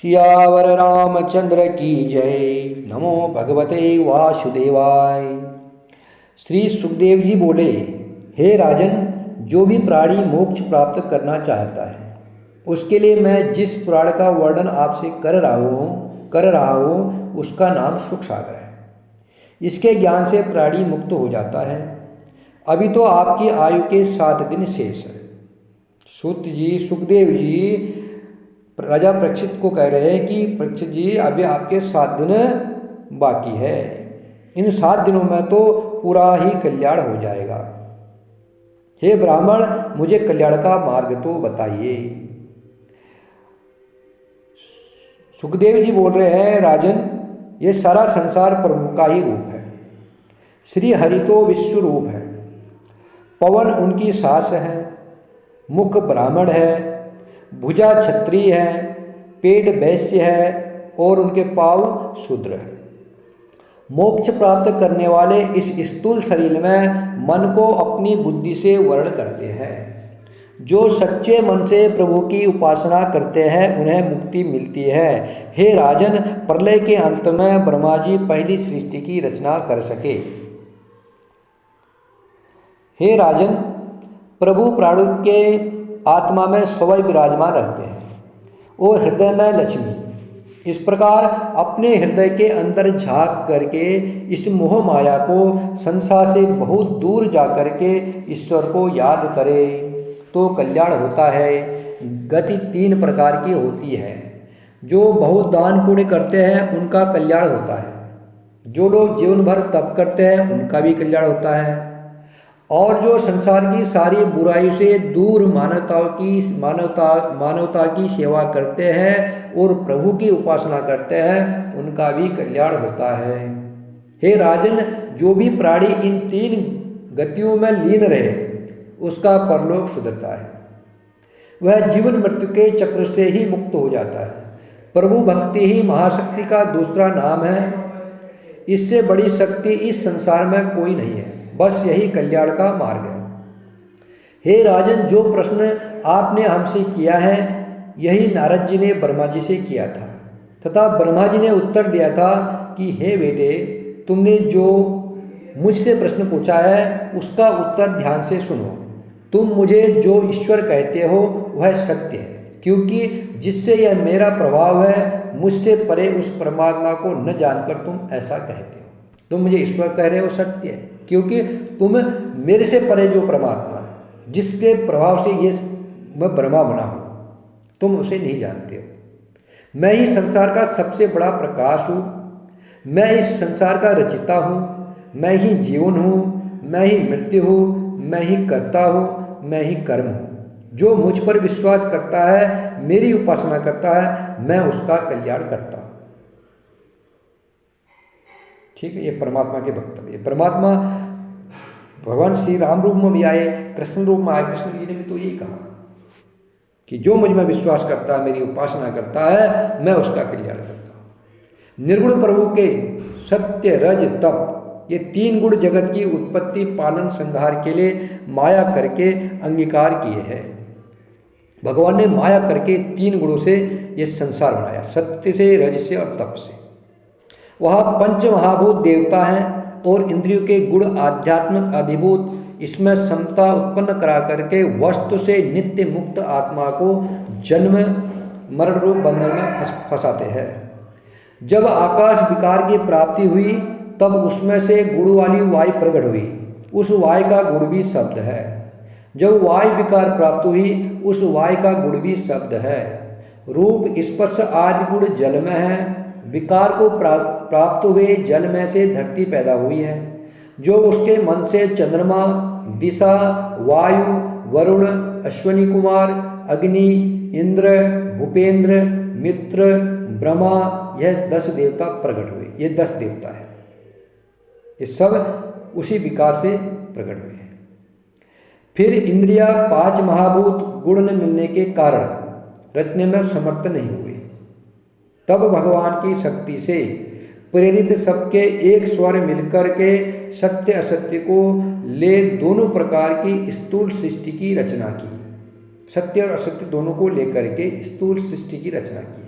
सियावर रामचंद्र की जय। नमो भगवते वासुदेवाय। श्री सुखदेव जी बोले, हे राजन, जो भी प्राणी मोक्ष प्राप्त करना चाहता है उसके लिए मैं जिस पुराण का वर्णन आपसे कर रहा हूँ उसका नाम सुख सागर है। इसके ज्ञान से प्राणी मुक्त हो जाता है। अभी तो आपकी आयु के 7 दिन शेष है। सुखदेव जी राजा परीक्षित को कह रहे हैं कि परीक्षित जी, अभी आपके 7 दिन बाकी है। इन 7 दिनों में तो पूरा ही कल्याण हो जाएगा। हे ब्राह्मण, मुझे कल्याण का मार्ग तो बताइए। सुखदेव जी बोल रहे हैं, राजन, ये सारा संसार प्रभु का ही रूप है। श्री हरि तो विश्व रूप है। पवन उनकी सांस है, मुख ब्राह्मण है, भुजा क्षत्रिय है, पेट वैश्य है और उनके पाँव शूद्र है। मोक्ष प्राप्त करने वाले इस स्थूल शरीर में मन को अपनी बुद्धि से वर्ण करते हैं। जो सच्चे मन से प्रभु की उपासना करते हैं उन्हें मुक्ति मिलती है। हे राजन, प्रलय के अंत में ब्रह्मा जी पहली सृष्टि की रचना कर सके। हे राजन, प्रभु प्राणों के आत्मा में स्वयं विराजमान रहते हैं और हृदय में लक्ष्मी। इस प्रकार अपने हृदय के अंदर झांक करके इस मोह माया को संसार से बहुत दूर जा करके ईश्वर को याद करें तो कल्याण होता है। गति 3 प्रकार की होती है। जो बहुत दान पुण्य करते हैं उनका कल्याण होता है। जो लोग जीवन भर तप करते हैं उनका भी कल्याण होता है। और जो संसार की सारी बुराई से दूर मानवता की सेवा करते हैं और प्रभु की उपासना करते हैं उनका भी कल्याण होता है। हे राजन, जो भी प्राणी इन 3 गतियों में लीन रहे उसका परलोक सुधरता है। वह जीवन मृत्यु के चक्र से ही मुक्त हो जाता है। प्रभु भक्ति ही महाशक्ति का दूसरा नाम है। इससे बड़ी शक्ति इस संसार में कोई नहीं है। बस यही कल्याण का मार्ग है। हे राजन, जो प्रश्न आपने हमसे किया है यही नारद जी ने ब्रह्मा जी से किया था तथा ब्रह्मा जी ने उत्तर दिया था कि हे बेटे, तुमने जो मुझसे प्रश्न पूछा है उसका उत्तर ध्यान से सुनो। तुम मुझे जो ईश्वर कहते हो वह सत्य है, क्योंकि जिससे यह मेरा प्रभाव है मुझसे परे उस परमात्मा को न जानकर तुम ऐसा कहते हो। तुम मुझे ईश्वर कह रहे हो सत्य है, क्योंकि तुम मेरे से परे जो परमात्मा है जिसके प्रभाव से ये मैं ब्रह्मा बना हूँ तुम उसे नहीं जानते हो। मैं ही संसार का सबसे बड़ा प्रकाश हूँ। मैं इस संसार का रचिता हूँ। मैं ही जीवन हूँ, मैं ही मृत्यु हूँ, मैं ही कर्ता हूँ, मैं ही कर्म हूँ। जो मुझ पर विश्वास करता है, मेरी उपासना करता है, मैं उसका कल्याण करता हूँ। ठीक है, ये परमात्मा के वक्तव्य। परमात्मा भगवान श्री राम रूप में भी आए, कृष्ण रूप में आए। कृष्ण जी ने भी तो यही कहा कि जो मुझ में विश्वास करता है, मेरी उपासना करता है, मैं उसका कल्याण करता हूँ। निर्गुण प्रभु के सत्य, रज, तप ये 3 गुण जगत की उत्पत्ति, पालन, संहार के लिए माया करके अंगीकार किए हैं। भगवान ने माया करके 3 गुणों से ये संसार बनाया, सत्य से, रज से और तप से। वहाँ 5 महाभूत देवता हैं और इंद्रियों के गुण आध्यात्म अधिभूत इसमें समता उत्पन्न करा करके वस्तु से नित्य मुक्त आत्मा को जन्म मरण रूप बंधन में फंसाते हैं। जब आकाश विकार की प्राप्ति हुई तब उसमें से गुण वाली वायु प्रकट हुई। उस वायु का गुण भी शब्द है। जब वायु विकार प्राप्त हुई उस वायु का गुण भी शब्द है। रूप, स्पर्श आदि गुण जल में है। विकार को प्राप्त हुए जल में से धरती पैदा हुई है। जो उसके मन से चंद्रमा, दिशा, वायु, वरुण, अश्विनी कुमार, अग्नि, इंद्र, भूपेंद्र, मित्र, ब्रह्मा, यह 10 देवता प्रकट हुए। ये 10 देवता है, ये सब उसी विकार से प्रकट हुए हैं। फिर इंद्रिया 5 महाभूत गुण न मिलने के कारण रचने में समर्थ नहीं हुए। तब भगवान की शक्ति से प्रेरित सबके एक स्वर मिलकर के सत्य असत्य को ले दोनों प्रकार की स्थूल सृष्टि की रचना की। सत्य और असत्य दोनों को लेकर के स्थूल सृष्टि की रचना की है।